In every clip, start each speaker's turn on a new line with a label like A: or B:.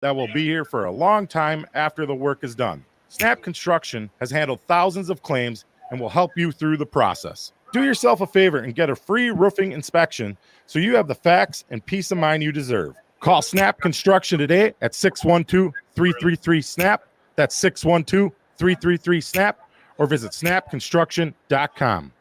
A: that will be here for a long time after the work is done. Snap Construction has handled thousands of claims and will help you through the process. Do yourself a favor and get a free roofing inspection so you have the facts and peace of mind you deserve. Call Snap Construction today at 612-333-SNAP. That's 612-333-SNAP, or visit snapconstruction.com.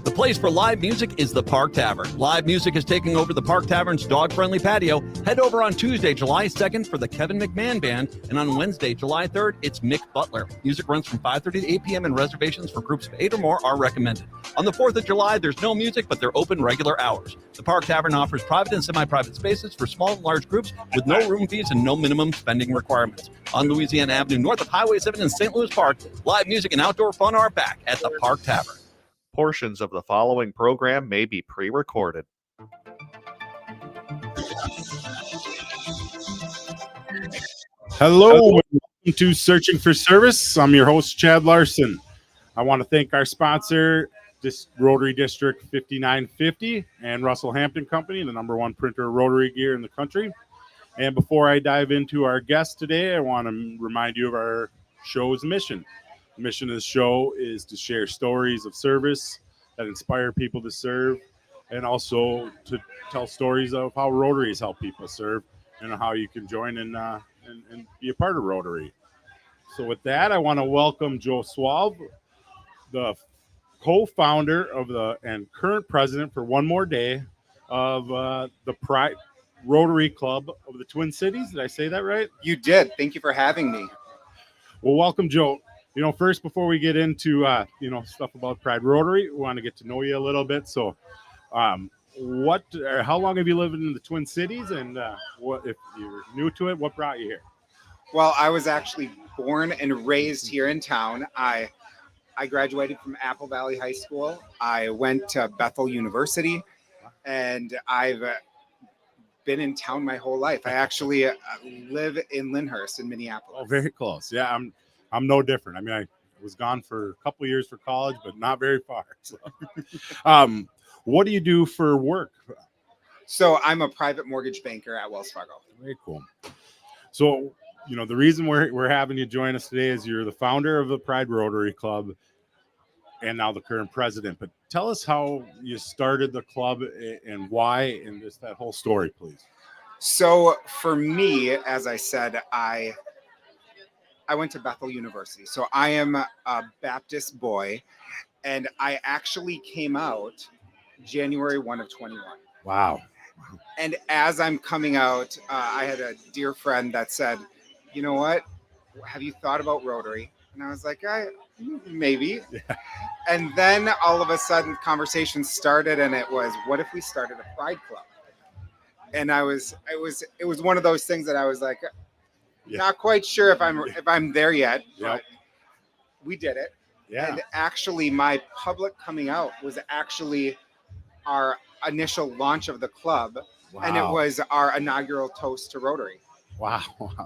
B: The place for live music is the Park Tavern. Live music is taking over the Park Tavern's dog-friendly patio. Head over on Tuesday, July 2nd for the Kevin McMahon Band, and on Wednesday, July 3rd, it's Mick Butler. Music runs from 5:30 to 8 p.m., and reservations for groups of 8 or more are recommended. On the 4th of July, there's no music, but they're open regular hours. The Park Tavern offers private and semi-private spaces for small and large groups with no room fees and no minimum spending requirements. On Louisiana Avenue, north of Highway 7 in St. Louis Park, live music and outdoor fun are back at the Park Tavern.
C: Portions of the following program may be pre-recorded.
A: Hello, and welcome to Searching for Service. I'm your host, Chad Larson. I want to thank our sponsor, Rotary District 5950 and Russell Hampton Company, the #1 printer of rotary gear in the country. And before I dive into our guest today, I want to remind you of our show's mission. The mission of the show is to share stories of service that inspire people to serve, and also to tell stories of how Rotaries help people serve and how you can join and be a part of Rotary. So with that, I want to welcome Joe Swab, the co-founder of and current president for one more day of the Pride Rotary Club of the Twin Cities. Did I say that right?
D: You did. Thank you for having me.
A: Well, welcome, Joe. First, before we get into, stuff about Pride Rotary, we want to get to know you a little bit. So, how long have you lived in the Twin Cities? And what, if you're new to it, what brought you here?
D: Well, I was actually born and raised here in town. I graduated from Apple Valley High School. I went to Bethel University, and I've been in town my whole life. I actually live in Lyndhurst in Minneapolis.
A: Oh, very close. Yeah, I'm no different. I mean, I was gone for a couple of years for college, but not very far. So. What do you do for work?
D: So I'm a private mortgage banker at Wells Fargo.
A: Very cool. So, the reason we're having you join us today is you're the founder of the Pride Rotary Club and now the current president. But tell us how you started the club and why, and just that whole story, please.
D: So for me, as I said, I went to Bethel University. So I am a Baptist boy, and I actually came out January 1 of 21.
A: Wow.
D: And as I'm coming out, I had a dear friend that said, you know what, have you thought about Rotary? And I was like, maybe. Yeah. And then all of a sudden conversation started, and it was, what if we started a Pride Club? And it was one of those things that I was like, not quite sure if I'm there yet, but we did it.
A: Yeah.
D: And actually my public coming out was actually our initial launch of the club. Wow. And it was our inaugural toast to Rotary.
A: Wow.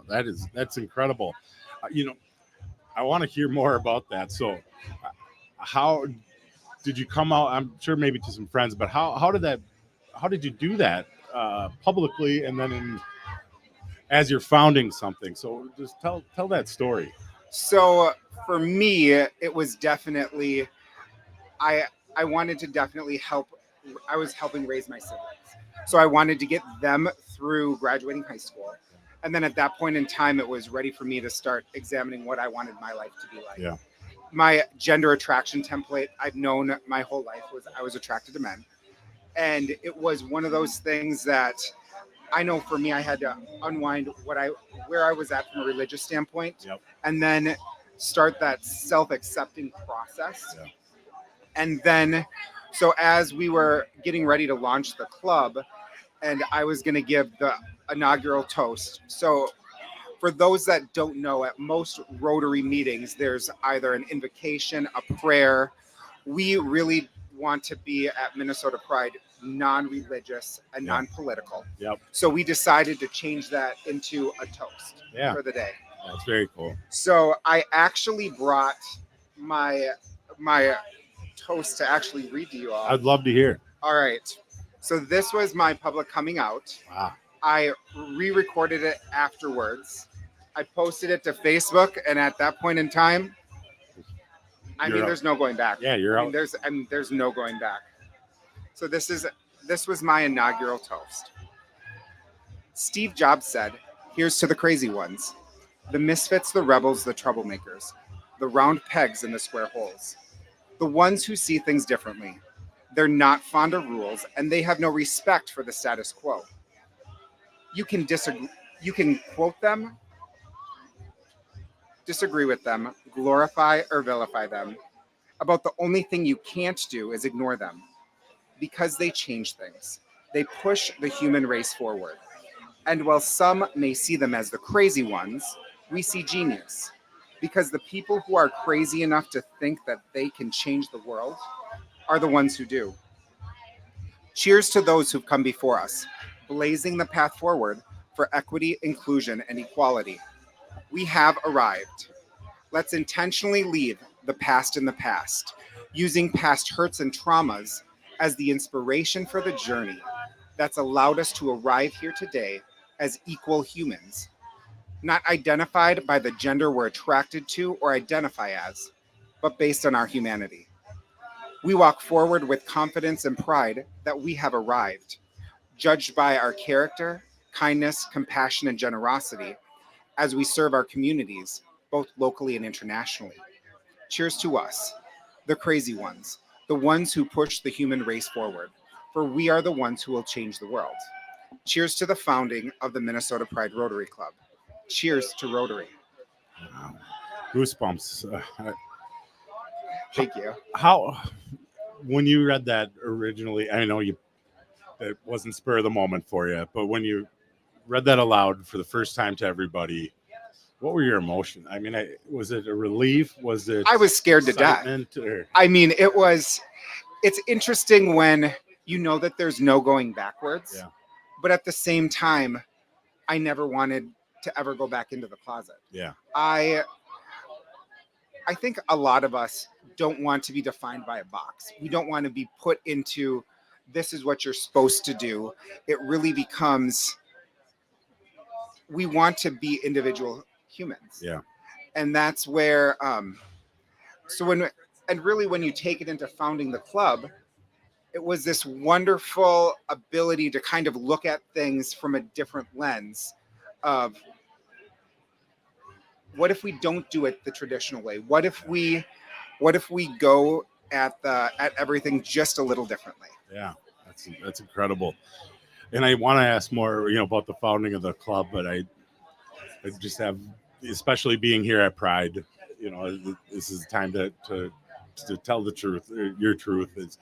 A: That's incredible. I want to hear more about that. So how did you come out? I'm sure maybe to some friends, but how did you do that publicly, and then as you're founding something? So just tell that story.
D: So for me, it was definitely, I wanted to definitely help. I was helping raise my siblings. So I wanted to get them through graduating high school. And then at that point in time, it was ready for me to start examining what I wanted my life to be like.
A: Yeah.
D: My gender attraction template I've known my whole life was I was attracted to men. And it was one of those things that I know for me, I had to unwind where I was at from a religious standpoint, and then start that self-accepting process. Yeah. And then, so as we were getting ready to launch the club, and I was going to give the inaugural toast. So for those that don't know, at most Rotary meetings, there's either an invocation, a prayer. We really want to be at Minnesota Pride non-religious and non-political.
A: Yep.
D: So we decided to change that into a toast for the day.
A: That's very cool.
D: So I actually brought my toast to actually read to you all.
A: I'd love to hear.
D: All right. So this was my public coming out.
A: Wow.
D: I re-recorded it afterwards. I posted it to Facebook, and at that point in time,
A: You're out.
D: there's no going back.
A: Yeah, you're out.
D: There's no going back. So this was my inaugural toast. Steve Jobs said, "Here's to the crazy ones, the misfits, the rebels, the troublemakers, the round pegs in the square holes, the ones who see things differently. They're not fond of rules, and they have no respect for the status quo. You can disagree. You can quote them, disagree with them, glorify or vilify them. About the only thing you can't do is ignore them, because they change things. They push the human race forward. And while some may see them as the crazy ones, we see genius, because the people who are crazy enough to think that they can change the world are the ones who do. Cheers to those who've come before us, blazing the path forward for equity, inclusion, and equality. We have arrived. Let's intentionally leave the past in the past, using past hurts and traumas as the inspiration for the journey that's allowed us to arrive here today as equal humans, not identified by the gender we're attracted to or identify as, but based on our humanity. We walk forward with confidence and pride that we have arrived, judged by our character, kindness, compassion, and generosity as we serve our communities, both locally and internationally. Cheers to us, the crazy ones, the ones who push the human race forward, for we are the ones who will change the world. Cheers to the founding of the Minnesota Pride Rotary Club. Cheers to Rotary.
A: Wow. Goosebumps.
D: Thank you.
A: How, when you read that originally, I know it wasn't spur of the moment for you, but when you read that aloud for the first time to everybody, what were your emotions? I mean, was it a relief? Was it?
D: I was scared to death. I mean, it's interesting when you know that there's no going backwards,
A: yeah.
D: But at the same time, I never wanted to ever go back into the closet.
A: Yeah.
D: I think a lot of us don't want to be defined by a box. We don't want to be put into, this is what you're supposed to do. It really becomes, we want to be individual humans.
A: Yeah.
D: And that's where, when you take it into founding the club, it was this wonderful ability to kind of look at things from a different lens of, what if we don't do it the traditional way? What if we go at everything just a little differently?
A: Yeah, that's incredible. And I want to ask more, about the founding of the club, but I just have, especially being here at Pride, this is time to tell the truth. Your truth is.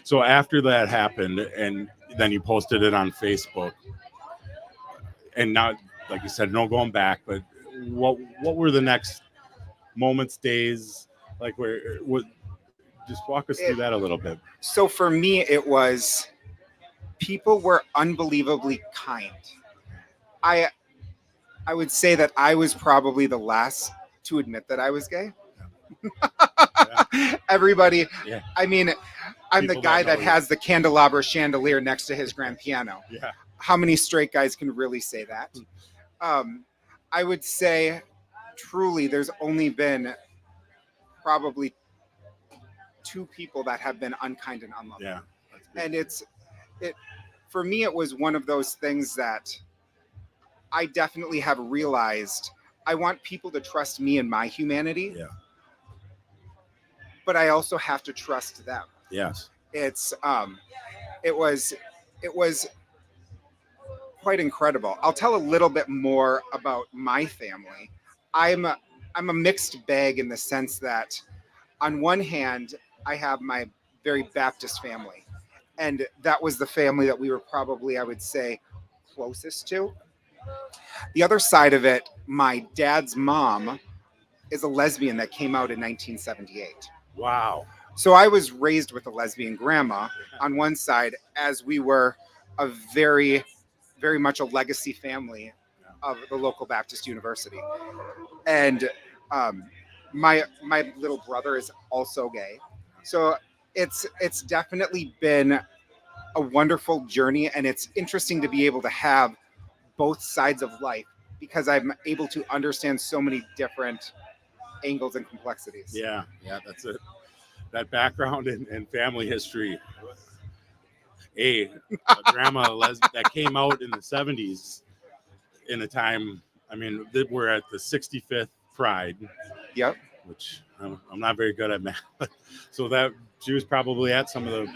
A: So after that happened, and then you posted it on Facebook, and now, like you said, no going back. But what were the next moments, days, like just walk us through that a little bit.
D: So for me, it was, people were unbelievably kind. I would say that I was probably the last to admit that I was gay. Yeah. Everybody, yeah. I mean, I'm people the guy that has the candelabra chandelier next to his grand piano.
A: Yeah.
D: How many straight guys can really say that? I would say, truly, there's only been probably 2 people that have been unkind and unloving.
A: Yeah.
D: And for me, it was one of those things that I definitely have realized. I want people to trust me and my humanity.
A: Yeah.
D: But I also have to trust them.
A: Yes.
D: It was quite incredible. I'll tell a little bit more about my family. I'm a mixed bag in the sense that, on one hand, I have my very Baptist family, and that was the family that we were probably, I would say, closest to. The other side of it, my dad's mom is a lesbian that came out in 1978.
A: Wow.
D: So I was raised with a lesbian grandma on one side, as we were a very, very much a legacy family of the local Baptist university. And my little brother is also gay. So it's definitely been a wonderful journey, and it's interesting to be able to have both sides of life because I'm able to understand so many different angles and complexities.
A: Yeah, that's it. That background and family history. A grandma that came out in the 70s in a time. I mean, we're at the 65th Pride.
D: Yep.
A: Which I'm not very good at math. So that she was probably at some of the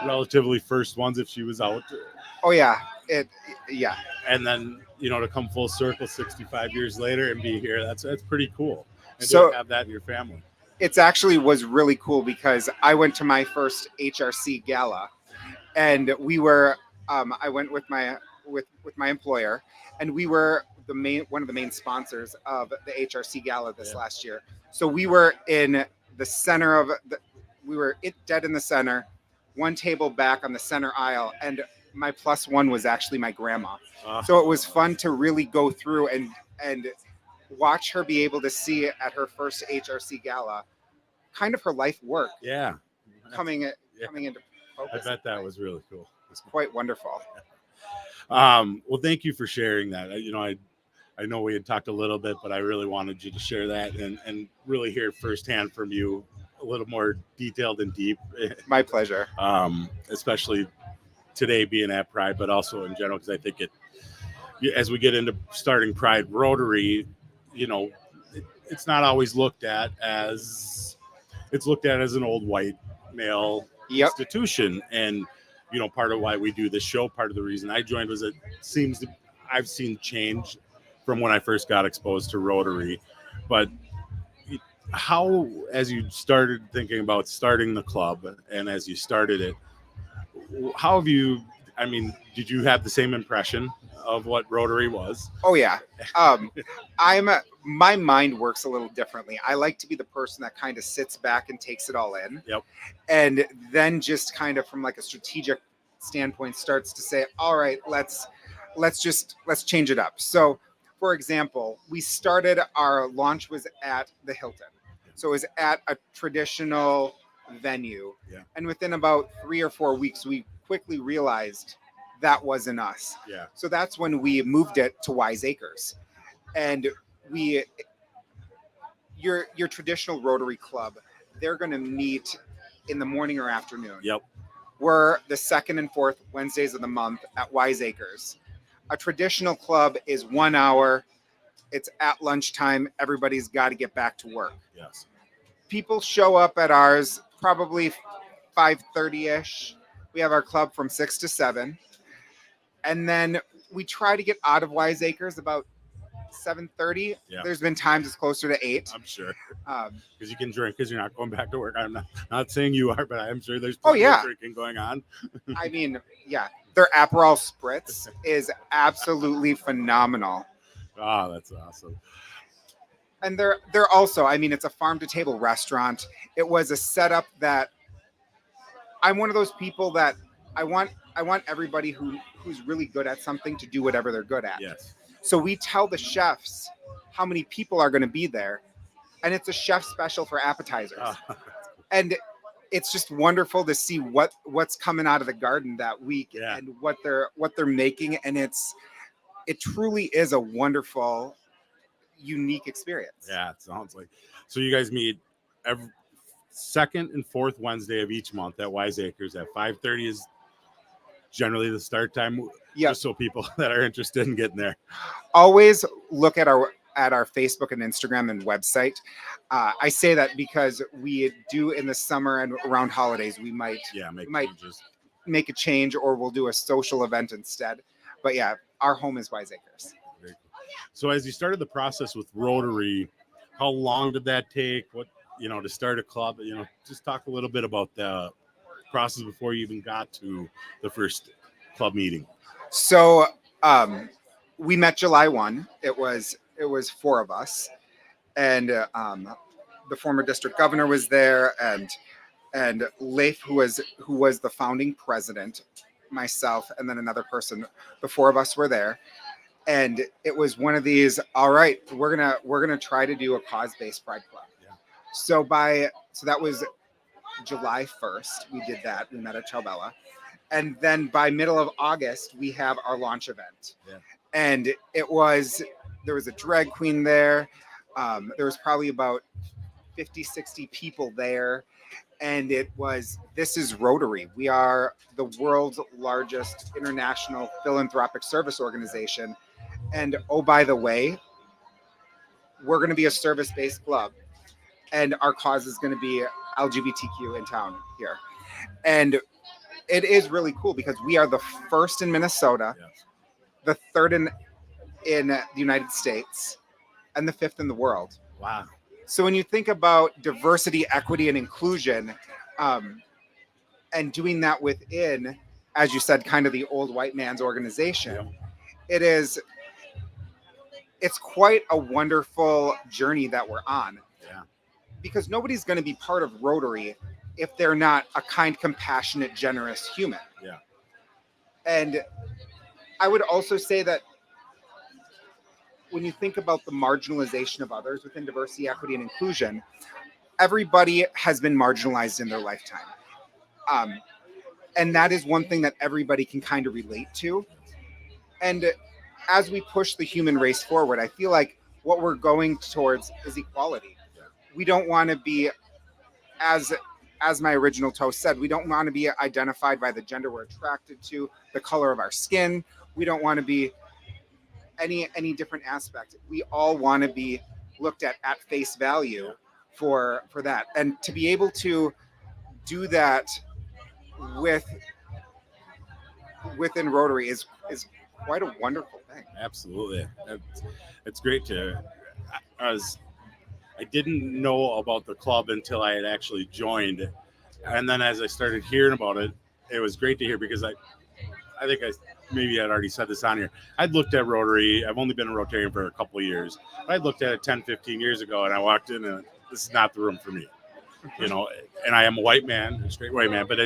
A: relatively first ones if she was out.
D: Oh yeah. Yeah.
A: And then, to come full circle 65 years later and be here, that's pretty cool. And
D: So
A: to have that in your family.
D: It's actually was really cool because I went to my first HRC gala, and we were I went with my employer, and we were one of the main sponsors of the HRC gala this last year. So we were in the center of dead in the center, one table back on the center aisle, and my plus one was actually my grandma. So it was fun to really go through and watch her be able to see at her first HRC gala kind of her life work.
A: Yeah.
D: Coming into focus.
A: I bet that was really cool.
D: It's quite wonderful.
A: Well, thank you for sharing that. I know we had talked a little bit, but I really wanted you to share that and really hear firsthand from you a little more detailed and deep.
D: My pleasure.
A: Especially today being at Pride, but also in general, because I think as we get into starting Pride Rotary, it's not always looked at as an old white male institution. And, part of why we do this show, part of the reason I joined was I've seen change from when I first got exposed to Rotary. But how, as you started thinking about starting the club and as you started it, how have you, did you have the same impression of what Rotary was?
D: Oh yeah. My mind works a little differently. I like to be the person that kind of sits back and takes it all in.
A: Yep.
D: And then just kind of from like a strategic standpoint starts to say, all right, let's change it up. So for example, our launch was at the Hilton. So it was at a traditional venue.
A: Yeah. And
D: within about 3 or 4 weeks, we quickly realized that wasn't us.
A: Yeah.
D: So that's when we moved it to Wise Acres. And your traditional Rotary Club, they're going to meet in the morning or afternoon.
A: Yep.
D: We're the second and fourth Wednesdays of the month at Wise Acres. A traditional club is 1 hour. It's at lunchtime. Everybody's got to get back to work.
A: Yes.
D: People show up at ours probably 5:30ish. We have our club from 6 to 7. And then we try to get out of Wise Acres about 7:30.
A: Yeah.
D: There's been times it's closer to 8.
A: I'm sure. Because you can drink because you're not going back to work. I'm not saying you are, but I'm sure there's drinking going on.
D: Their Aperol Spritz is absolutely phenomenal.
A: That's awesome.
D: And they're also, it's a farm to table restaurant. It was a setup that I'm one of those people that I want everybody who's really good at something to do whatever they're good at.
A: Yes.
D: So we tell the chefs how many people are going to be there, and it's a chef special for appetizers. And it's just wonderful to see what's coming out of the garden that week and what they're making, and it truly is a wonderful, unique experience.
A: Yeah, it sounds like. So you guys meet every second and fourth Wednesday of each month at Wise Acres at 5:30 is generally the start time.
D: Yeah.
A: Just so people that are interested in getting there.
D: Always look at our Facebook and Instagram and website. I say that because we do in the summer and around holidays, we might
A: changes.
D: Make a change, or we'll do a social event instead. But yeah, our home is Wise Acres.
A: Very cool. So as you started the process with Rotary, how long did that take? What, to start a club, just talk a little bit about the process before you even got to the first club meeting.
D: So we met July 1. It was 4 of us, and the former district governor was there, and Leif, who was the founding president, myself, and then another person. The 4 of us were there, and it was one of these. All right, we're gonna try to do a cause-based Pride Club.
A: Yeah.
D: So that was July 1st. We did that. We met at Chalbella. And then by middle of August, we have our launch event.
A: Yeah.
D: and there was a drag queen there. There was probably about 50, 60 people there. And this is Rotary. We are the world's largest international philanthropic service organization. And oh, by the way, we're going to be a service-based club. And our cause is going to be LGBTQ in town here. And it is really cool because we are the first in Minnesota, the third in the United States, and the fifth in the world.
A: Wow.
D: So when you think about diversity, equity, and inclusion, and doing that within, as you said, kind of the old white man's organization, it's quite a wonderful journey that we're on.
A: Yeah.
D: Because nobody's going to be part of Rotary if they're not a kind, compassionate, generous human.
A: Yeah.
D: And I would also say that when you think about the marginalization of others within diversity, equity, and inclusion, everybody has been marginalized in their lifetime. And that is one thing that everybody can kind of relate to. And as we push the human race forward, I feel like what we're going towards is equality. We don't want to be, as my original toast said, we don't want to be identified by the gender we're attracted to, the color of our skin. We don't want to be any different aspect. We all want to be looked at face value for that. And to be able to do that within Rotary is quite a wonderful thing.
A: Absolutely. It's great I didn't know about the club until I had actually joined. And then as I started hearing about it, it was great to hear because I think maybe I'd already said this on here. I'd looked at Rotary. I've only been a Rotarian for a couple of years. I looked at it 10, 15 years ago, and I walked in, and this is not the room for me. And I am a white man, a straight white man, but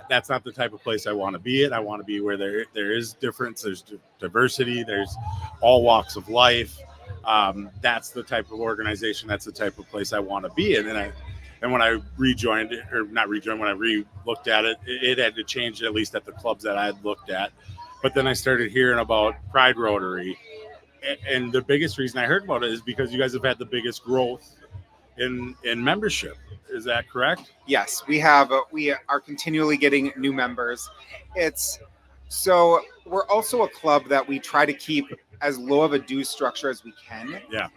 A: that's not the type of place I want to be in. I want to be where there is difference, there's diversity, there's all walks of life. That's the type of organization, that's the type of place I want to be in. And when I rejoined, or not rejoined, when I re-looked at it, it had to change at least at the clubs that I had looked at. But then I started hearing about Pride Rotary. And the biggest reason I heard about it is because you guys have had the biggest growth in membership. Is that correct?
D: Yes, we are continually getting new members. So we're also a club that we try to keep as low of a dues structure as we can.
A: Yeah.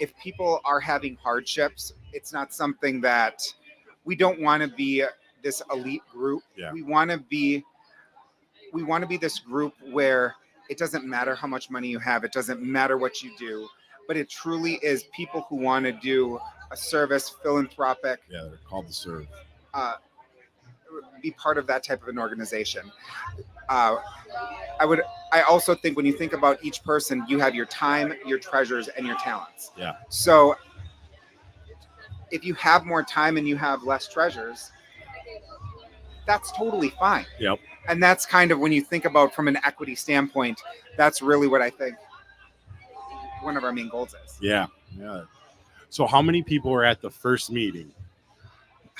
D: If people are having hardships, it's not something that we don't want to be this elite group.
A: Yeah.
D: We want to be this group where it doesn't matter how much money you have. It doesn't matter what you do, but it truly is people who want to do a service, philanthropic.
A: Yeah, they're called to serve.
D: Be part of that type of an organization. I also think when you think about each person, you have your time, your treasures, and your talents.
A: Yeah.
D: So if you have more time and you have less treasures, that's totally fine.
A: Yep.
D: And that's kind of when you think about from an equity standpoint, that's really what I think one of our main goals is.
A: Yeah. Yeah. So how many people were at the first meeting?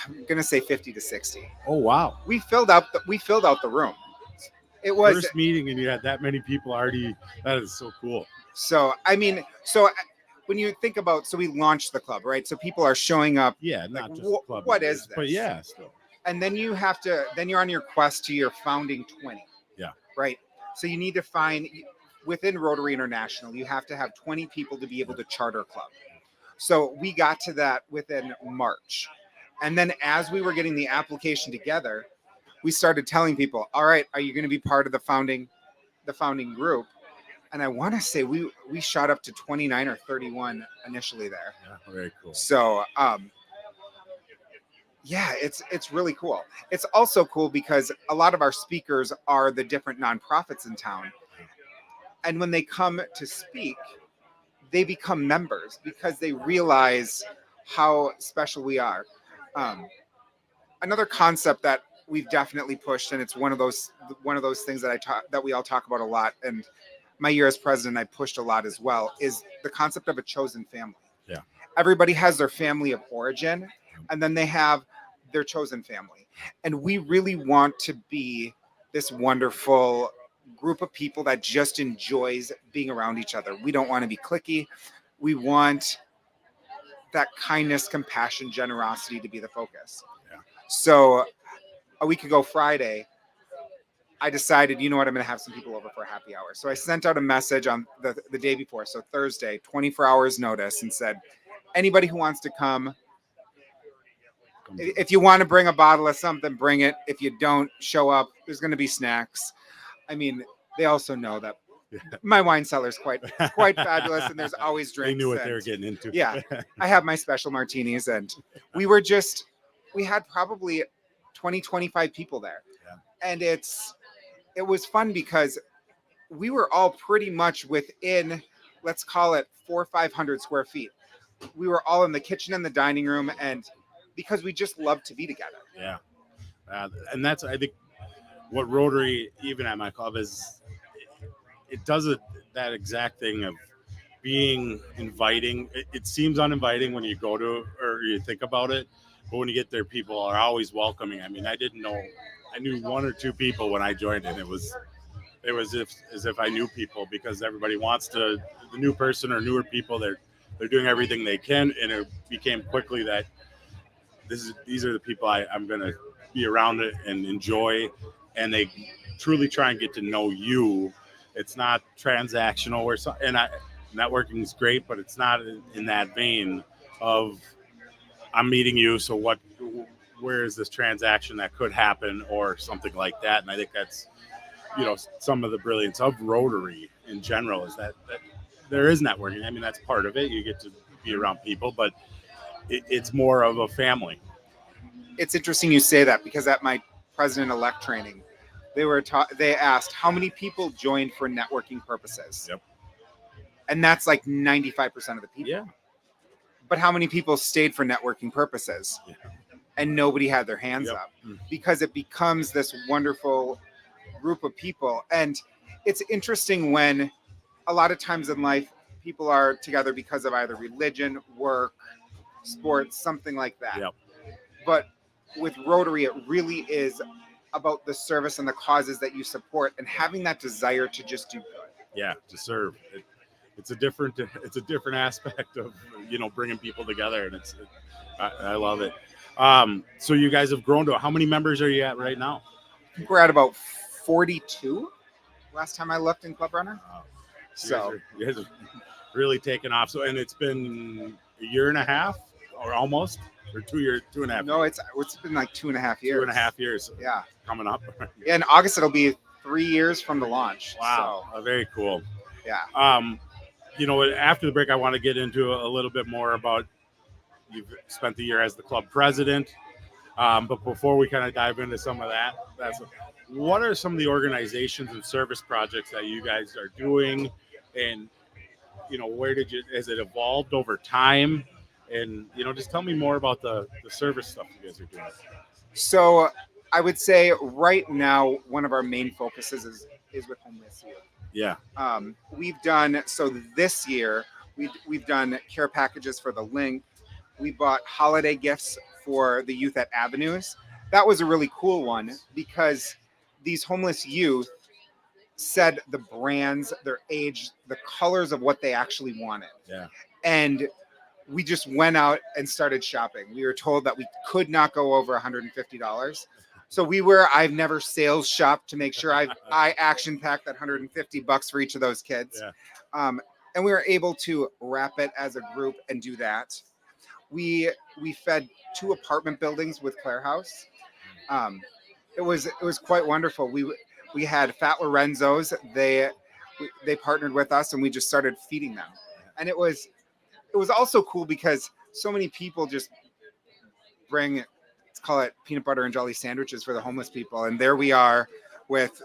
D: I'm going to say 50 to 60.
A: Oh, wow.
D: We filled out the room. It was
A: first meeting and you had that many people already. That is so cool.
D: So, when you think about, so we launched the club, right? So people are showing up.
A: Yeah. Not
D: like,
A: just the club.
D: What is this?
A: But yeah, still.
D: And then you're on your quest to your founding 20.
A: Yeah.
D: Right. So you need to find within Rotary International, you have to have 20 people to be able to charter a club. So we got to that within March. And then as we were getting the application together, we started telling people, all right, are you going to be part of the founding group? And I want to say we shot up to 29 or 31 initially there.
A: Yeah, very cool.
D: So, yeah, it's really cool. It's also cool because a lot of our speakers are the different nonprofits in town. And when they come to speak, they become members because they realize how special we are. Another concept that we've definitely pushed, and it's one of those things that we all talk about a lot, and my year as president, I pushed a lot as well, is the concept of a chosen family.
A: Yeah.
D: Everybody has their family of origin, and then they have their chosen family. And we really want to be this wonderful group of people that just enjoys being around each other. We don't want to be cliquey. We want that kindness, compassion, generosity to be the focus.
A: Yeah.
D: So a week ago Friday, I decided, you know what, I'm going to have some people over for a happy hour. So I sent out a message on the day before, so Thursday, 24 hours notice, and said, anybody who wants to come, if you want to bring a bottle of something, bring it. If you don't, show up. There's going to be snacks. I mean, they also know that my wine cellar is quite fabulous, and there's always drinks.
A: They knew what
D: and,
A: they were getting into.
D: Yeah, I have my special martinis, and we had probably 20, 25 people there.
A: Yeah.
D: And it was fun because we were all pretty much within, let's call it 400 or 500 square feet. We were all in the kitchen and the dining room, and because we just love to be together.
A: Yeah. And that's, I think, what Rotary, even at my club, is it does that exact thing of being inviting. It seems uninviting when you go to or you think about it, but when you get there, people are always welcoming. I mean, I knew one or two people when I joined, and it was as if I knew people, because everybody wants the new person or newer people. They're doing everything they can, and it became quickly that these are the people I'm going to be around it and enjoy, and they truly try and get to know you. It's not transactional or so, and networking is great, but it's not in that vein of I'm meeting you. So where is this transaction that could happen or something like that? And I think that's, some of the brilliance of Rotary in general is that there is networking. I mean, that's part of it. You get to be around people, but it's more of a family.
D: It's interesting you say that, because at my president-elect training, they asked how many people joined for networking purposes.
A: Yep.
D: And that's like 95% of the people.
A: Yeah.
D: But how many people stayed for networking purposes?
A: Yeah.
D: And nobody had their hands
A: Yep.
D: up, because it becomes this wonderful group of people. And it's interesting when a lot of times in life, people are together because of either religion, work, sports, something like that.
A: Yep.
D: But with Rotary, it really is about the service and the causes that you support, and having that desire to just do good.
A: Yeah, to serve. It's a different aspect of bringing people together, and I love it. So you guys have grown to, how many members are you at right now?
D: We're at about 42 last time I looked in Club Runner.
A: Wow.
D: So
A: you guys have really taken off. So, and it's been a year and a half or almost, or 2.5.
D: No, it's been like 2.5 years.
A: 2.5 years.
D: Yeah.
A: Coming up.
D: In August, it'll be 3 years from the launch.
A: Wow.
D: So,
A: Very cool.
D: yeah.
A: After the break, I want to get into a little bit more about, you've spent the year as the club president. But before we kind of dive into some of that, what are some of the organizations and service projects that you guys are doing? And, has it evolved over time? And, just tell me more about the service stuff you guys are doing.
D: So I would say right now, one of our main focuses is with homeless youth.
A: Yeah.
D: We've done, so this year, we've done care packages for the Link. We bought holiday gifts for the youth at Avenues. That was a really cool one, because these homeless youth said the brands, their age, the colors of what they actually wanted.
A: Yeah.
D: And we just went out and started shopping. We were told that we could not go over $150. So I've never sales shopped to make sure I action packed that $150 for each of those kids.
A: Yeah.
D: And we were able to wrap it as a group and do that. We fed 2 apartment buildings with Claire House. It was quite wonderful. We had Fat Lorenzo's. They partnered with us, and we just started feeding them. And it was also cool because so many people just bring, let's call it peanut butter and jelly sandwiches for the homeless people. And there we are with,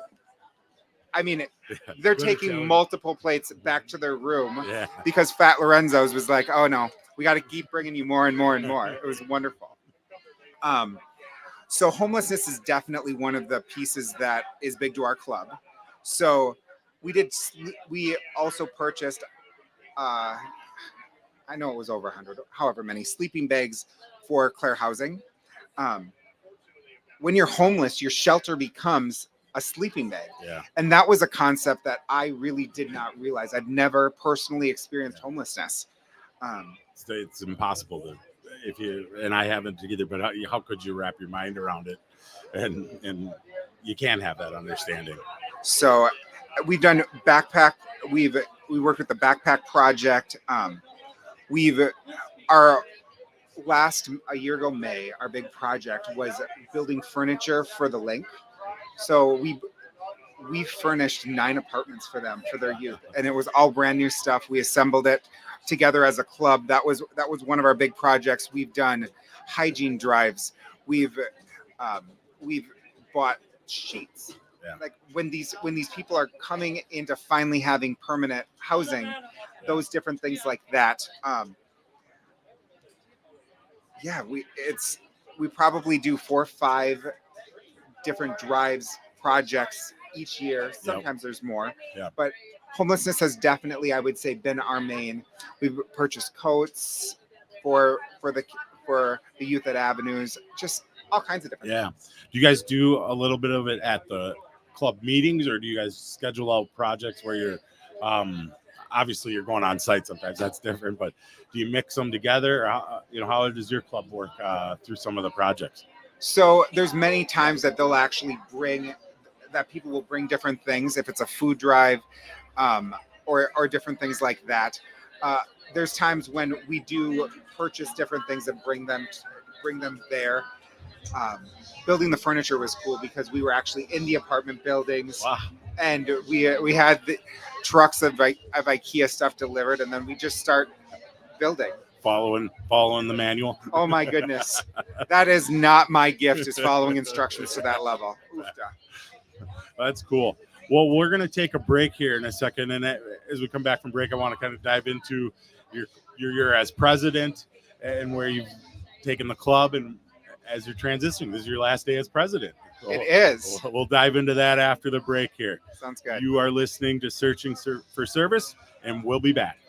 D: they're taking multiple plates back to their room because Fat Lorenzo's was like, oh no, we got to keep bringing you more and more and more. It was wonderful. So homelessness is definitely one of the pieces that is big to our club. So we also purchased, I know it was over 100, however many sleeping bags for Claire Housing. When you're homeless, your shelter becomes a sleeping bag.
A: Yeah.
D: And that was a concept that I really did not realize. I'd never personally experienced homelessness.
A: It's impossible to, if you, and I haven't either, but how could you wrap your mind around it? And you can't have that understanding.
D: So we've done backpack. We worked with the Backpack Project. A year ago, May, our big project was building furniture for the link. So we furnished 9 apartments for them for their youth, and it was all brand new stuff. We assembled it together as a club. That was one of our big projects. We've done hygiene drives. We've bought sheets.
A: Yeah.
D: Like when these people are coming into finally having permanent housing, those different things like that. We probably do 4 or 5 different drives projects each year. Sometimes there's more, but homelessness has definitely, I would say, been our main. We've purchased coats for the youth at Avenues, just all kinds of different things.
A: Do you guys do a little bit of it at the club meetings, or do you guys schedule out projects where you're obviously you're going on site sometimes, that's different, but do you mix them together? How does your club work through some of the projects?
D: So there's many times that they'll actually people will bring different things, if it's a food drive or different things like that. There's times when we do purchase different things and bring them there. Building the furniture was cool because we were actually in the apartment buildings.
A: Wow.
D: And we had the trucks of IKEA stuff delivered, and then we just start building.
A: Following the manual.
D: Oh my goodness. That is not my gift, is following instructions to that level.
A: That's cool. Well, we're going to take a break here in a second. And as we come back from break, I want to kind of dive into your as president and where you've taken the club and as you're transitioning. This is your last day as president. So
D: it is.
A: We'll dive into that after the break here.
D: Sounds good.
A: You are listening to Searching for Service, and we'll be back.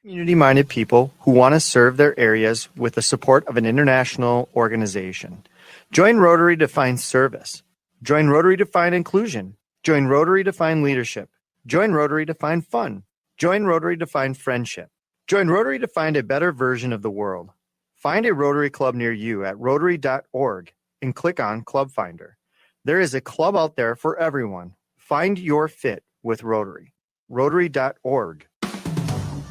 E: Community-minded people who want to serve their areas with the support of an international organization. Join Rotary to find service. Join Rotary to find inclusion. Join Rotary to find leadership. Join Rotary to find fun. Join Rotary to find friendship. Join Rotary to find a better version of the world. Find a Rotary Club near you at Rotary.org and click on Club Finder. There is a club out there for everyone. Find your fit with Rotary. Rotary.org.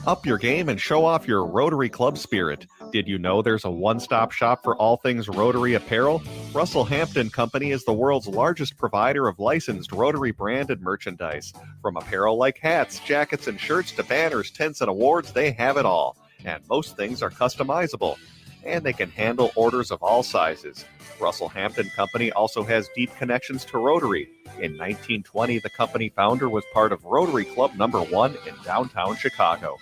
C: Up your game and show off your Rotary Club spirit. Did you know there's a one-stop shop for all things Rotary apparel? Russell Hampton Company is the world's largest provider of licensed Rotary branded merchandise. From apparel like hats, jackets, and shirts to banners, tents, and awards, they have it all. And most things are customizable. And they can handle orders of all sizes. Russell Hampton Company also has deep connections to Rotary. In 1920, the company founder was part of Rotary Club number 1 in downtown Chicago.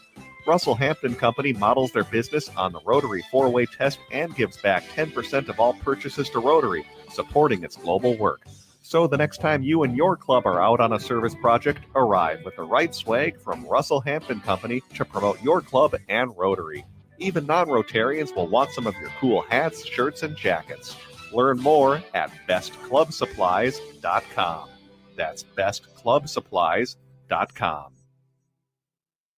C: Russell Hampton Company models their business on the Rotary 4-way test and gives back 10% of all purchases to Rotary, supporting its global work. So the next time you and your club are out on a service project, arrive with the right swag from Russell Hampton Company to promote your club and Rotary. Even non-Rotarians will want some of your cool hats, shirts, and jackets. Learn more at bestclubsupplies.com. That's bestclubsupplies.com.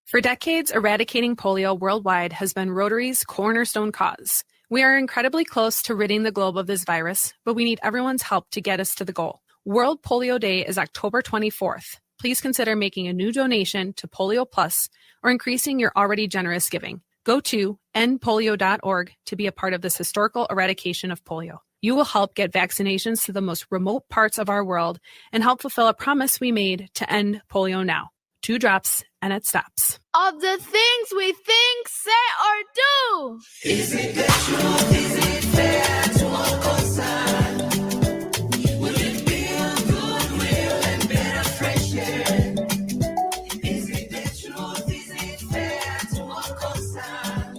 F: For decades, eradicating polio worldwide has been Rotary's cornerstone cause. We are incredibly close to ridding the globe of this virus, but we need everyone's help to get us to the goal. World Polio Day is October 24th. Please consider making a new donation to Polio Plus or increasing your already generous giving. Go to endpolio.org to be a part of this historical eradication of polio. You will help get vaccinations to the most remote parts of our world and help fulfill a promise we made to end polio now. 2 drops and it stops.
G: Of the things we think, say, or do.
H: Is it the truth? Is it fair to all concerned? Will it build goodwill and better friendship? Is it the truth? Is it fair to all concerned?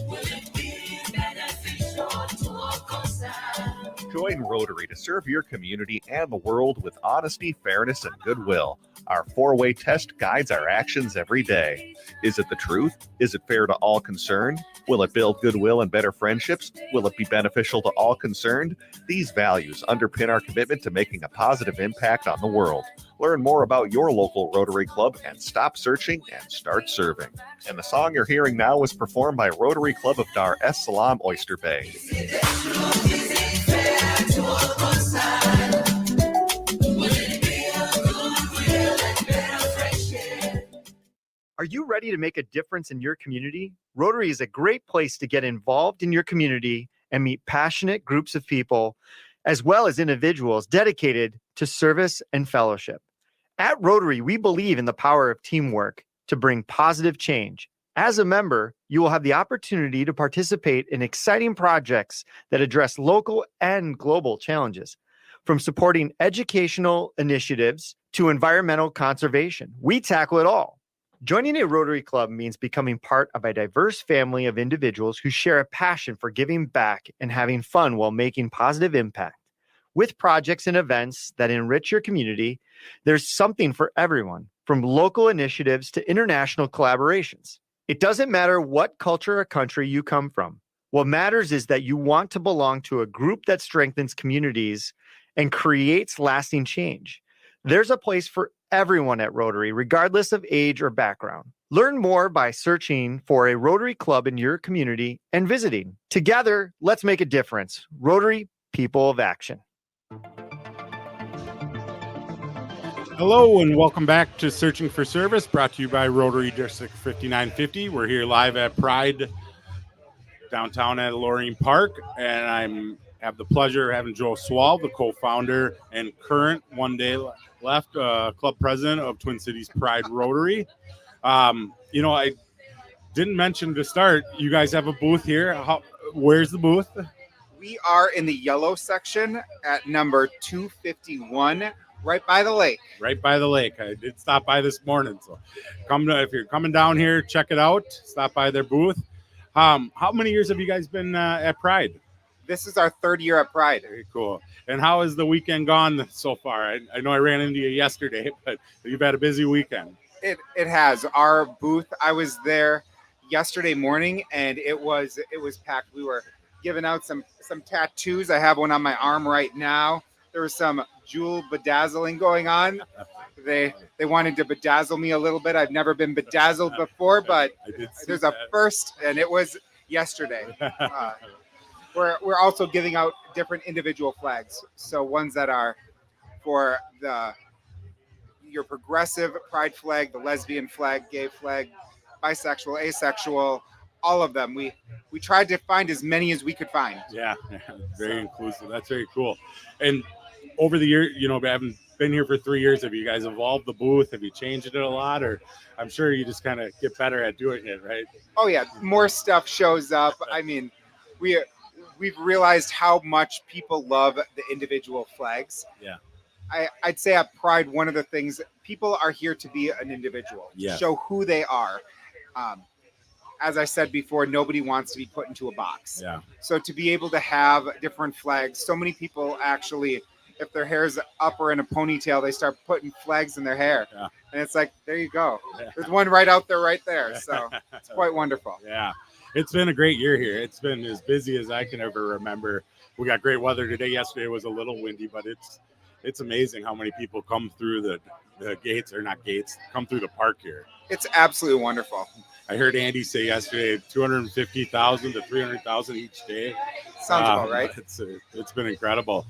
H: Will it be beneficial to all concerned?
C: Join Rotary Rotary to serve your community and the world with honesty, fairness, and goodwill. Our 4-way test guides our actions every day. Is it the truth? Is it fair to all concerned? Will it build goodwill and better friendships? Will it be beneficial to all concerned? These values underpin our commitment to making a positive impact on the world. Learn more about your local Rotary Club and stop searching and start serving. And the song you're hearing now was performed by Rotary Club of Dar es Salaam, Oyster Bay.
E: Are you ready to make a difference in your community? Rotary is a great place to get involved in your community and meet passionate groups of people, as well as individuals dedicated to service and fellowship. At Rotary, we believe in the power of teamwork to bring positive change. As a member, you will have the opportunity to participate in exciting projects that address local and global challenges. From supporting educational initiatives to environmental conservation, we tackle it all. Joining a Rotary Club means becoming part of a diverse family of individuals who share a passion for giving back and having fun while making positive impact. With projects and events that enrich your community, there's something for everyone, from local initiatives to international collaborations. It doesn't matter what culture or country you come from. What matters is that you want to belong to a group that strengthens communities and creates lasting change. There's a place for everyone at Rotary, regardless of age or background. Learn more by searching for a Rotary Club in your community and visiting. Together, let's make a difference. Rotary, people of action.
A: Hello and welcome back to Searching for Service, brought to you by Rotary District 5950. We're here live at Pride downtown at Loring Park, and I have the pleasure of having Joe Swall, the co-founder and current one day left club president of Twin Cities Pride Rotary. I didn't mention to start, you guys have a booth here. Where's the booth?
D: We are in the yellow section at number 251, right by the lake.
A: Right by the lake. I did stop by this morning, so if you're coming down here, check it out. Stop by their booth. How many years have you guys been at Pride?
D: This is our third year at Pride.
A: Very cool. And how has the weekend gone so far? I know I ran into you yesterday, but you've had a busy weekend.
D: It has. Our booth, I was there yesterday morning, and it was packed. We were giving out some tattoos. I have one on my arm right now. There was some jewel bedazzling going on. They wanted to bedazzle me a little bit. I've never been bedazzled before, but there's a first, and it was yesterday. We're also giving out different individual flags. So ones that are for your progressive pride flag, the lesbian flag, gay flag, bisexual, asexual, all of them. We tried to find as many as we could find.
A: Yeah, very inclusive. That's very cool. And over the year, I haven't been here for 3 years. Have you guys evolved the booth? Have you changed it a lot? Or I'm sure you just kind of get better at doing it, right?
D: Oh yeah, more stuff shows up. I mean, we've realized how much people love the individual flags.
A: Yeah.
D: I'd say at Pride, one of the things, people are here to be an individual,
A: yeah,
D: to show who they are. As I said before, nobody wants to be put into a box.
A: Yeah.
D: So to be able to have different flags, so many people actually, if their hair's up or in a ponytail, they start putting flags in their hair.
A: Yeah.
D: And it's like, there you go.
A: Yeah.
D: There's one right out there, right there. So it's quite wonderful.
A: Yeah. It's been a great year here. It's been as busy as I can ever remember. We got great weather today. Yesterday was a little windy, but it's amazing how many people come through the gates, or not gates, come through the park here.
D: It's absolutely wonderful.
A: I heard Andy say yesterday 250,000 to 300,000 each day.
D: Sounds about right.
A: It's been incredible.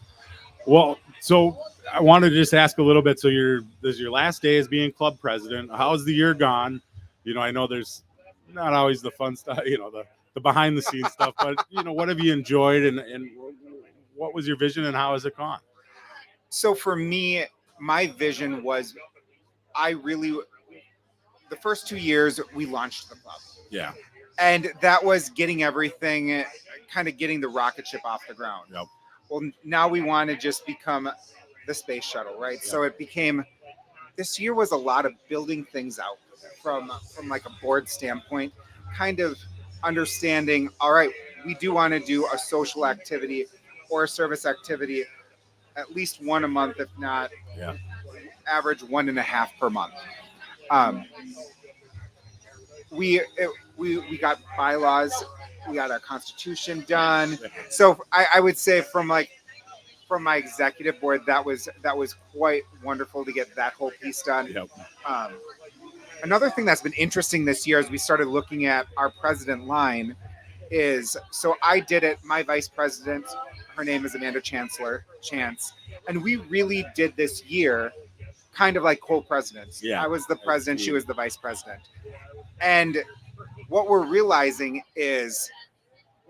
A: Well, so I wanted to just ask a little bit. So this is your last day as being club president. How's the year gone? I know there's not always the fun stuff, the behind the scenes stuff, but what have you enjoyed and what was your vision and how has it gone?
D: So for me, my vision was the first 2 years we launched the club.
A: Yeah.
D: And that was getting everything, kind of getting the rocket ship off the ground.
A: Yep.
D: Well, now we want to just become the space shuttle, right? Yep. So it became, this year was a lot of building things out from like a board standpoint, kind of understanding, all right, we do want to do a social activity or a service activity, at least one a month, if not
A: Yeah.
D: average 1.5 per month. We got bylaws, we got our constitution done. So I would say from my executive board, that was quite wonderful to get that whole piece done.
A: Yep.
D: Another thing that's been interesting this year as we started looking at our president line is, so I did it, my vice president, her name is Amanda Chance, and we really did this year kind of like co-presidents.
A: Yeah.
D: I was the president, she was the vice president. And what we're realizing is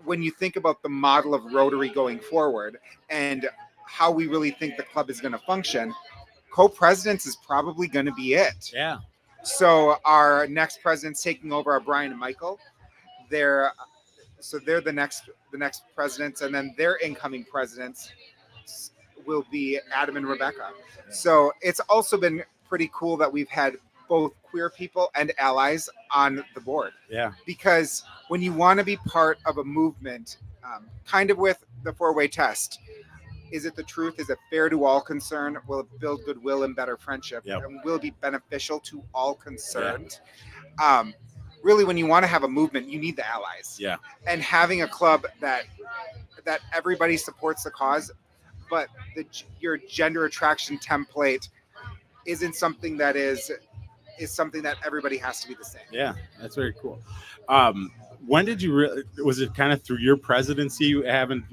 D: when you think about the model of Rotary going forward and how we really think the club is going to function, co-presidents is probably going to be it.
A: Yeah.
D: So our next presidents taking over are Brian and Michael. They're the next presidents, and then their incoming presidents will be Adam and Rebecca. So it's also been pretty cool that we've had both queer people and allies on the board.
A: Yeah.
D: Because when you want to be part of a movement, kind of with the four-way test, is it the truth? Is it fair to all concerned? Will it build goodwill and better friendship?
A: Yep.
D: And will it be beneficial to all concerned? Really, when you want to have a movement, you need the allies.
A: Yeah.
D: And having a club that everybody supports the cause, but your gender attraction template isn't something that is something that everybody has to be the same.
A: Yeah, that's very cool. When did you was it kind of through your presidency having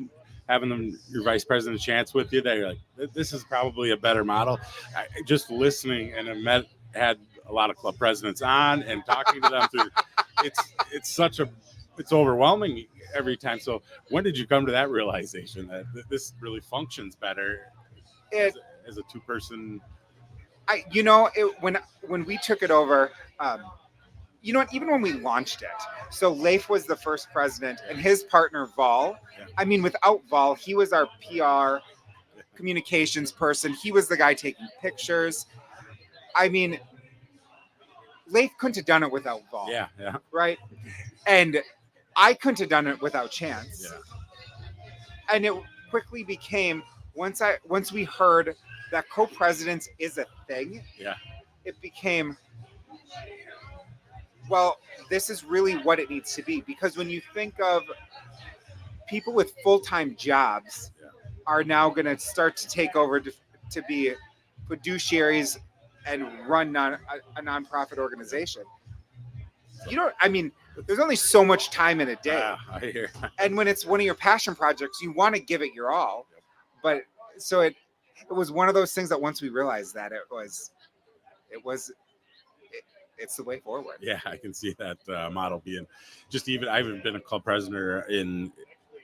A: them, your vice president Chance with you that you're like, this is probably a better model? Just listening and I had a lot of club presidents on and talking to them through it's overwhelming every time. So when did you come to that realization that this really functions better as a two-person? When we took it over, even when we launched it, so Leif was the first president and his partner Vol. Yeah.
D: I mean, without Vol, he was our PR communications person. He was the guy taking pictures. I mean, Leif couldn't have done it without Vol.
A: Yeah.
D: Right. And I couldn't have done it without Chance.
A: Yeah.
D: And it quickly became, once we heard that co-presidents is a thing,
A: Yeah.
D: it became, well, this is really what it needs to be. Because when you think of people with full-time jobs are now going to start to take over to be fiduciaries and run a nonprofit organization. There's only so much time in a day.
A: I hear.
D: And when it's one of your passion projects, you want to give it your all. But so it was one of those things that once we realized that it's the way forward.
A: Yeah, I can see that model being just even. I haven't been a club president in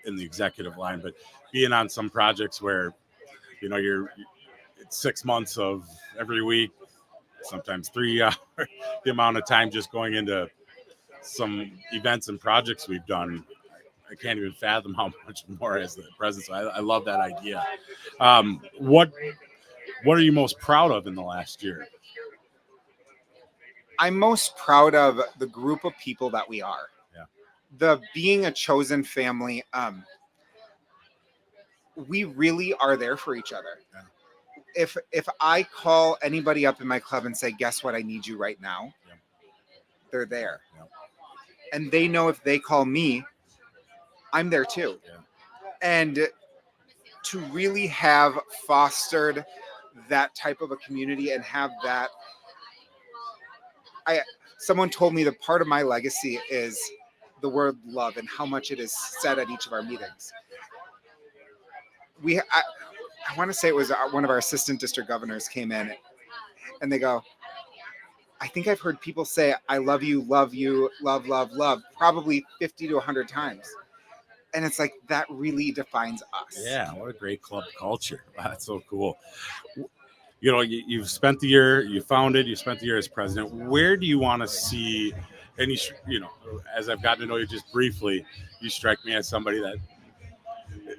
A: the executive line, but being on some projects where it's 6 months of every week, sometimes 3 hours, the amount of time just going into some events and projects we've done. I can't even fathom how much more as the president. So I love that idea. What are you most proud of in the last year?
D: I'm most proud of the group of people that we are.
A: Yeah.
D: The being a chosen family. We really are there for each other. Yeah. If I call anybody up in my club and say, guess what, I need you right now,
A: yeah.
D: They're there.
A: Yeah.
D: And they know if they call me, I'm there too.
A: Yeah.
D: And to really have fostered that type of a community and have that, someone told me that part of my legacy is the word love and how much it is said at each of our meetings. I want to say it was one of our assistant district governors came in and they go, I think I've heard people say, I love you, love, love, probably 50 to 100 times. And it's like, that really defines us.
A: Yeah, what a great club culture. That's so cool. You've spent the year, you spent the year as president. Where do you want to see, and as I've gotten to know you just briefly, you strike me as somebody that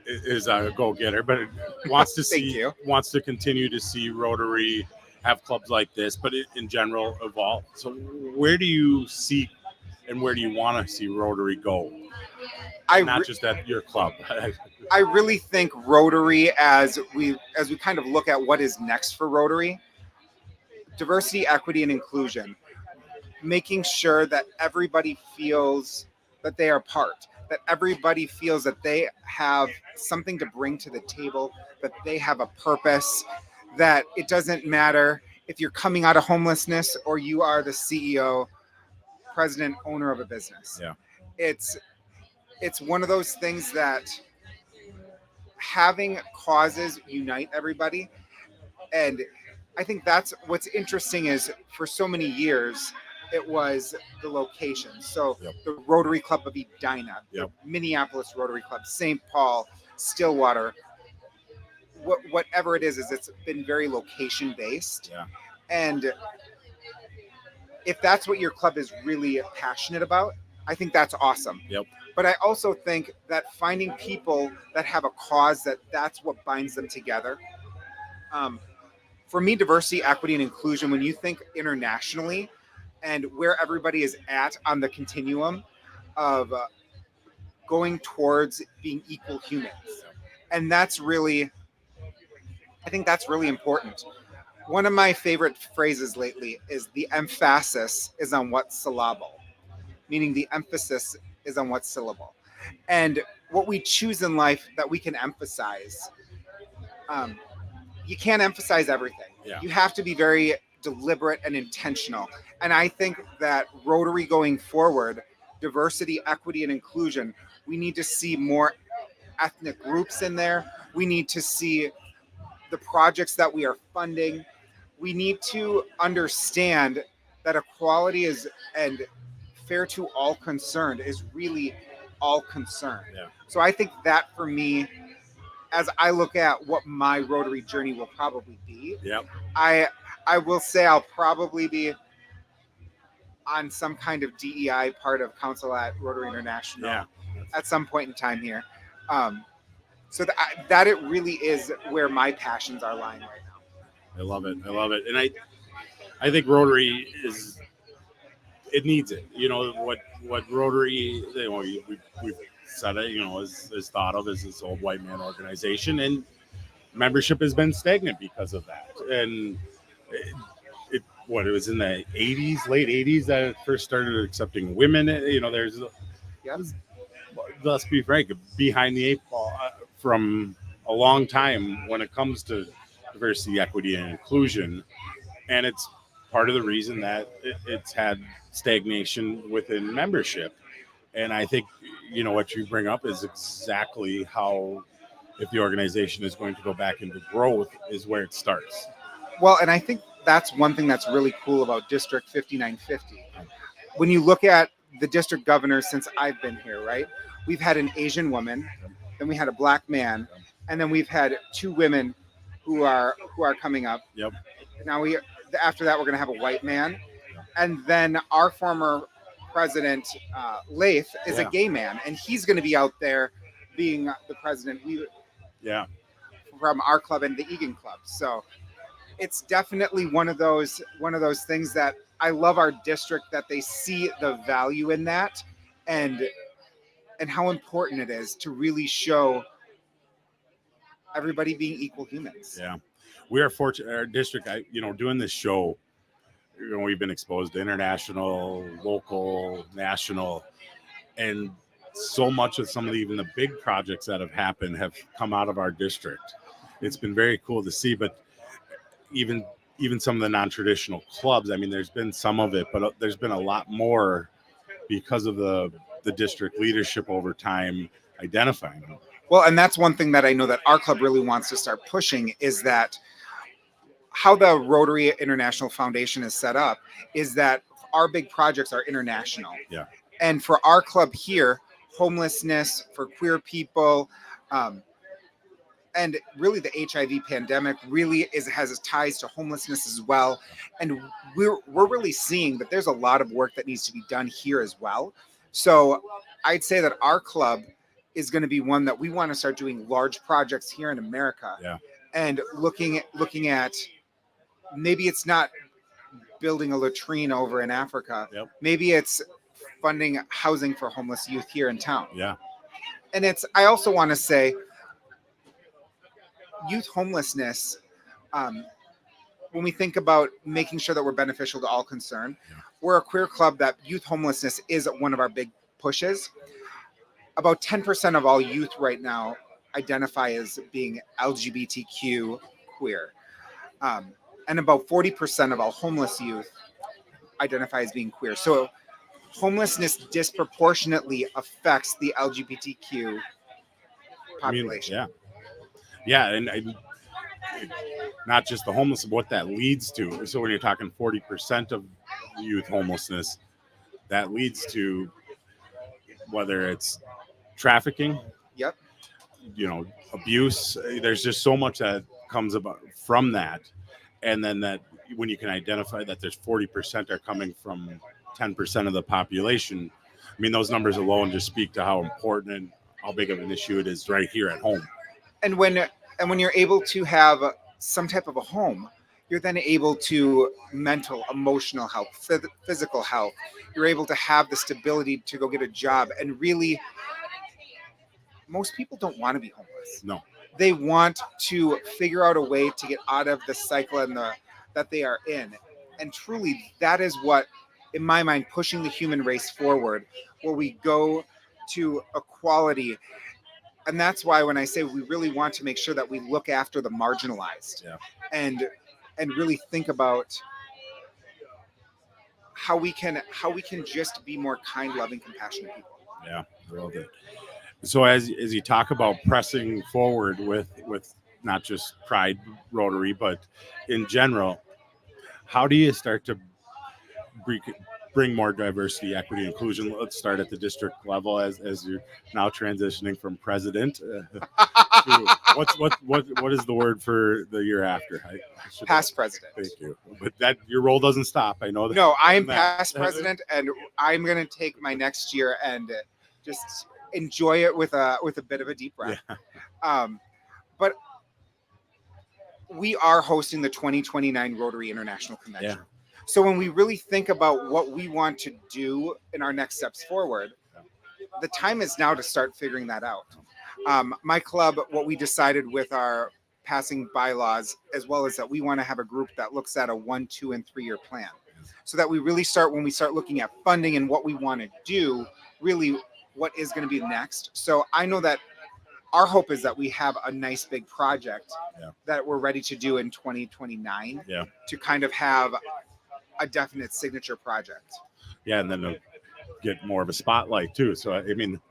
A: is a go-getter, but wants to see, wants to continue to see Rotary have clubs like this, but in general evolve. So where do you see and where do you want to see Rotary go? not
D: re-
A: just at your club.
D: I really think Rotary, as we kind of look at what is next for Rotary, diversity, equity, and inclusion, making sure that everybody feels that they are part, that everybody feels that they have something to bring to the table, that they have a purpose, that it doesn't matter if you're coming out of homelessness or you are the CEO, president, owner of a business.
A: Yeah.
D: It's one of those things that having causes unite everybody. And I think that's what's interesting is for so many years, it was the location. So
A: Yep.
D: the Rotary Club of Edina,
A: Yep.
D: the Minneapolis Rotary Club, St. Paul, Stillwater, whatever it is it's been very location based.
A: Yeah.
D: And if that's what your club is really passionate about, I think that's awesome.
A: Yep.
D: But I also think that finding people that have a cause that's what binds them together. For me, diversity, equity, and inclusion, when you think internationally and where everybody is at on the continuum of going towards being equal humans. And that's really, I think that's really important. One of my favorite phrases lately is the emphasis is on what's syllable, meaning the emphasis is on what's syllable. And what we choose in life that we can emphasize, you can't emphasize everything.
A: Yeah.
D: You have to be very deliberate and intentional. And I think that Rotary going forward, diversity, equity, and inclusion, we need to see more ethnic groups in there. We need to see the projects that we are funding. We need to understand that equality is and fair to all concerned is really all concerned.
A: Yeah.
D: So I think that for me, as I look at what my Rotary journey will probably be,
A: Yep.
D: I will say I'll probably be on some kind of DEI part of council at Rotary International
A: Yeah.
D: at some point in time here. So that it really is where my passions are lying right now.
A: I love it. I love it. And I think Rotary it needs it. You know, what Rotary, we've said it, is thought of as this old white man organization, and membership has been stagnant because of that. And it was in the 80s, late 80s that it first started accepting women. There's, let's be frank, behind the eight ball from a long time when it comes to diversity, equity, and inclusion. And it's part of the reason that it's had stagnation within membership. And I think, what you bring up is exactly how, if the organization is going to go back into growth, is where it starts.
D: Well, and I think that's one thing that's really cool about District 5950. When you look at the district governors since I've been here, right? We've had an Asian woman, then we had a black man, and then we've had two women who are coming up.
A: Yep.
D: Now after that, we're going to have a white man, and then our former president, Laith, is a gay man, and he's going to be out there being the president. From our club and the Egan Club. So it's definitely one of those things that I love our district, that they see the value in that, and how important it is to really show everybody being equal humans.
A: Yeah, we are fortunate. Our district, doing this show, we've been exposed to international, local, national, and so much of some of even the big projects that have happened have come out of our district. It's been very cool to see, but even some of the non-traditional clubs, I mean, there's been some of it, but there's been a lot more because of the district leadership over time identifying them.
D: Well, and that's one thing that I know that our club really wants to start pushing, is that how the Rotary International Foundation is set up is that our big projects are international.
A: Yeah.
D: And for our club here, homelessness, for queer people, and really the HIV pandemic really has ties to homelessness as well. And we're really seeing that there's a lot of work that needs to be done here as well. So I'd say that our club is going to be one that we want to start doing large projects here in America.
A: Yeah.
D: And looking at maybe it's not building a latrine over in Africa.
A: Yep.
D: Maybe it's funding housing for homeless youth here in town.
A: Yeah.
D: And I also want to say youth homelessness, when we think about making sure that we're beneficial to all concerned, we're a queer club that youth homelessness is one of our big pushes. About 10% of all youth right now identify as being LGBTQ queer. And about 40% of all homeless youth identify as being queer. So homelessness disproportionately affects the LGBTQ population.
A: Yeah. And not just the homeless, but what that leads to. So when you're talking 40% of youth homelessness, that leads to whether it's trafficking,
D: Yep.
A: Abuse. There's just so much that comes about from that. And then that when you can identify that there's 40% are coming from 10% of the population, I mean, those numbers alone just speak to how important and how big of an issue it is right here at home.
D: And when you're able to have some type of a home, you're then able to mental, emotional health, physical health. You're able to have the stability to go get a job. And really, most people don't want to be homeless.
A: No.
D: They want to figure out a way to get out of the cycle that they are in. And truly, that is what, in my mind, pushing the human race forward, where we go to equality. And that's why when I say we really want to make sure that we look after the marginalized, and really think about how we can just be more kind, loving, compassionate people.
A: Yeah, I love it. So as you talk about pressing forward with not just Pride Rotary, but in general, how do you start to bring more diversity, equity, inclusion? Let's start at the district level as you're now transitioning from president. To, what is the word for the year after? I
D: Past president.
A: Thank you. But that your role doesn't stop. I know that.
D: No, I'm past president, and I'm going to take my next year and just enjoy it with a bit of a deep breath. Yeah. But we are hosting the 2029 Rotary International Convention. Yeah. So when we really think about what we want to do in our next steps forward, the time is now to start figuring that out. My club, what we decided with our passing bylaws, as well as that we want to have a group that looks at a 1, 2, and 3 year plan. So that we really start, when we start looking at funding and what we want to do, really what is going to be next. So I know that our hope is that we have a nice big project that we're ready to do in 2029 to kind of have a definite signature project.
A: Yeah, and then get more of a spotlight too. So I mean,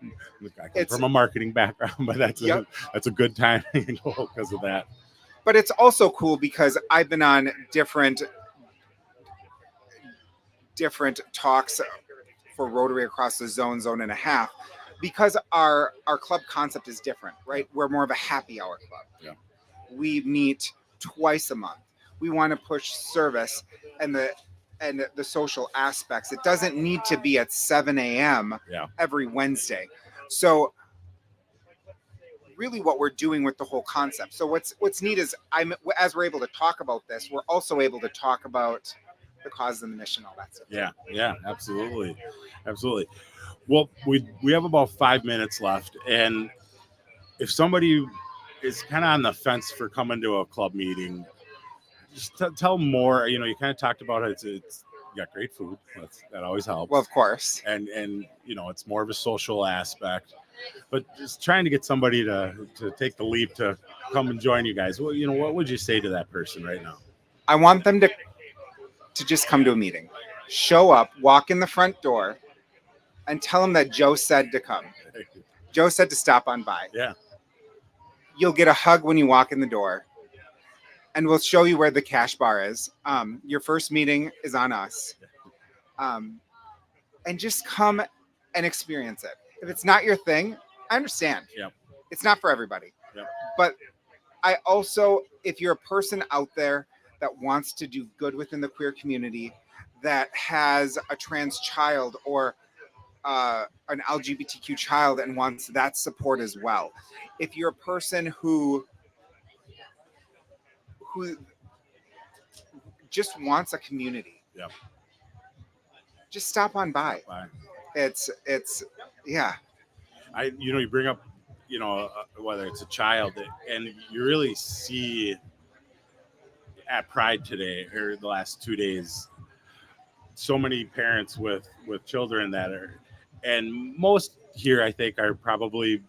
A: I come from a marketing background, but that's a good time because of that.
D: But it's also cool because I've been on different talks for Rotary across the zone and a half, because our club concept is different, right? We're more of a happy hour club.
A: Yeah.
D: We meet twice a month. We want to push service and the social aspects. It doesn't need to be at 7 a.m. Every Wednesday. So really what we're doing with the whole concept. So what's neat is as we're able to talk about this, we're also able to talk about the cause and the mission, all that stuff.
A: Yeah, absolutely. Well, we have about 5 minutes left, and if somebody is kind of on the fence for coming to a club meeting, just tell them more. You kind of talked about it. It's you got great food. That always helps.
D: Well, of course.
A: And it's more of a social aspect, but just trying to get somebody to take the leap to come and join you guys. Well, what would you say to that person right now?
D: I want them to just come to a meeting, show up, walk in the front door, and tell them that Joe said to come. Joe said to stop on by.
A: Yeah.
D: You'll get a hug when you walk in the door, and we'll show you where the cash bar is. Your first meeting is on us. And just come and experience it. If it's not your thing, I understand.
A: Yeah.
D: It's not for everybody.
A: Yeah.
D: But I also, if you're a person out there that wants to do good within the queer community, that has a trans child or an LGBTQ child and wants that support as well. If you're a person who just wants a community, just stop on by. It's yeah.
A: You bring up, whether it's a child, and you really see at Pride today or the last 2 days, so many parents with children that are, and most here I think are probably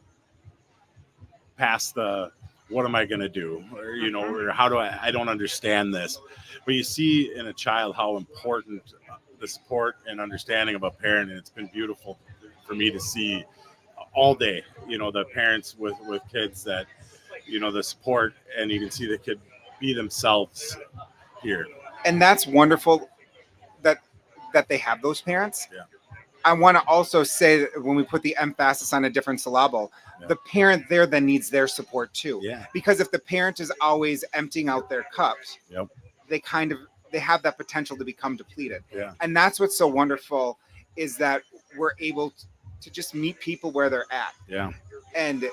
A: past the what am I going to do, or or how do I don't understand this. But you see in a child how important the support and understanding of a parent, and it's been beautiful for me to see all day, the parents with kids that, the support, and you can see the kid be themselves here.
D: And that's wonderful that they have those parents.
A: Yeah.
D: I want to also say that when we put the emphasis on a different syllable, the parent there then needs their support too.
A: Yeah.
D: Because if the parent is always emptying out their cups,
A: Yep.
D: they have that potential to become depleted.
A: Yeah.
D: And that's what's so wonderful, is that we're able to just meet people where they're at.
A: Yeah.
D: And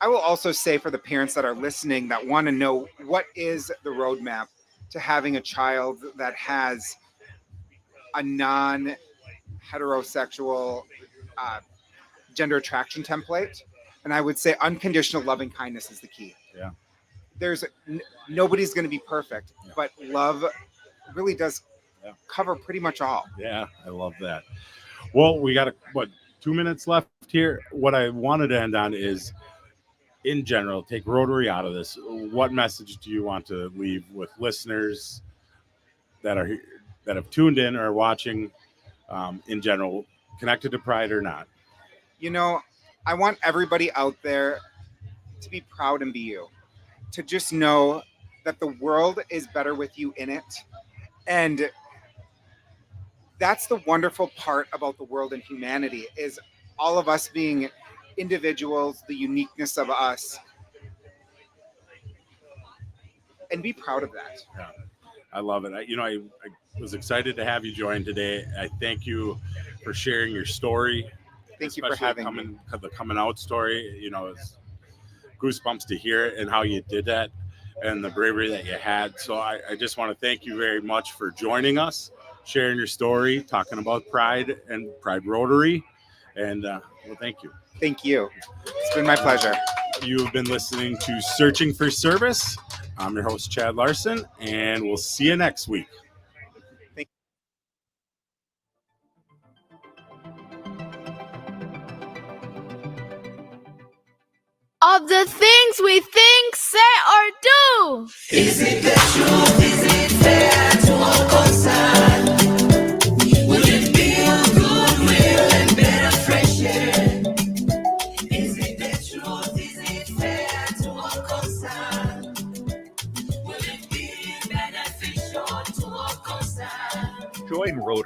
D: I will also say, for the parents that are listening that want to know what is the roadmap to having a child that has a non-heterosexual gender attraction template, and I would say unconditional loving kindness is the key.
A: Yeah.
D: There's nobody's going to be perfect, but love really does cover pretty much all.
A: Yeah, I love that. Well, we got 2 minutes left here. What I wanted to end on is, in general, take Rotary out of this. What message do you want to leave with listeners that are here, that have tuned in or watching, in general, connected to Pride or not?
D: I want everybody out there to be proud and be you, to just know that the world is better with you in it. And that's the wonderful part about the world and humanity, is all of us being individuals, the uniqueness of us, and be proud of that.
A: Yeah, I love it. I was excited to have you join today. I thank you for sharing your story.
D: Thank you for having me.
A: The coming out story. It's goosebumps to hear it and how you did that and the bravery that you had. So I just want to thank you very much for joining us, sharing your story, talking about Pride and Pride Rotary. And thank you.
D: Thank you. It's been my pleasure.
A: You've been listening to Searching for Service. I'm your host, Chad Larson, and we'll see you next week.
G: Of the things we think, say, or do.
H: Is it the truth? Is